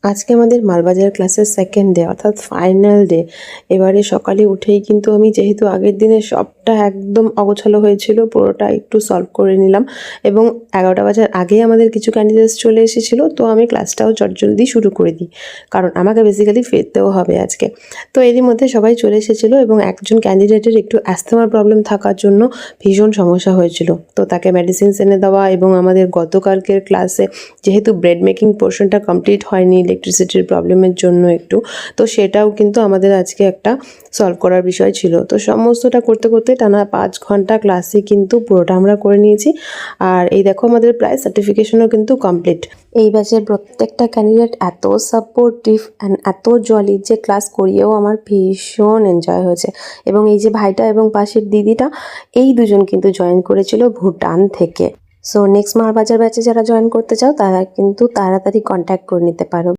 আজকে আমাদের মালবাজার ক্লাসের সেকেন্ড ডে অর্থাৎ ফাইনাল ডে। এবারে সকালে উঠেই কিন্তু আমি যেহেতু আগের দিনে সবটা একদম অগোছালো হয়েছিল, পুরোটা একটু সলভ করে নিলাম এবং 11টা বাজার আগেই আমাদের কিছু ক্যান্ডিডেটস চলে এসেছিলো, তো আমি ক্লাসটাও চটজলদি শুরু করে দিই, কারণ আমাকে বেসিক্যালি ফিরতেও হবে আজকে। তো এরই মধ্যে সবাই চলে এসেছিলো এবং একজন ক্যান্ডিডেটের একটু অ্যাস্থমার প্রবলেম থাকার জন্য ভীষণ সমস্যা হয়েছিল, তো তাকে মেডিসিনস এনে দেওয়া এবং আমাদের গতকালকের ক্লাসে যেহেতু ব্রেড মেকিং পোর্শনটা কমপ্লিট হয়নি ইলেকট্রিসিটির প্রবলেমের জন্য একটু, তো সেটাও কিন্তু আমাদের আজকে একটা সলভ করার বিষয় ছিল। তো সমস্তটা করতে করতে টানা 5 ঘন্টা ক্লাসে কিন্তু পুরোটা আমরা করে নিয়েছি। আর এই দেখো আমাদের প্রায় সার্টিফিকেশনও কিন্তু কমপ্লিট। এই ব্যাচের প্রত্যেকটা ক্যান্ডিডেট এত সাপোর্টিভ অ্যান্ড এত জলি যে ক্লাস করিয়েও আমার ভীষণ এনজয় হয়েছে। এবং এই যে ভাইটা এবং পাশের দিদিটা, এই দুজন কিন্তু জয়েন করেছিল ভুটান থেকে। সো নেক্সট মালবাজার ব্যাচে যারা জয়েন করতে চাও তারা কিন্তু তাড়াতাড়ি কন্ট্যাক্ট করে নিতে পারো।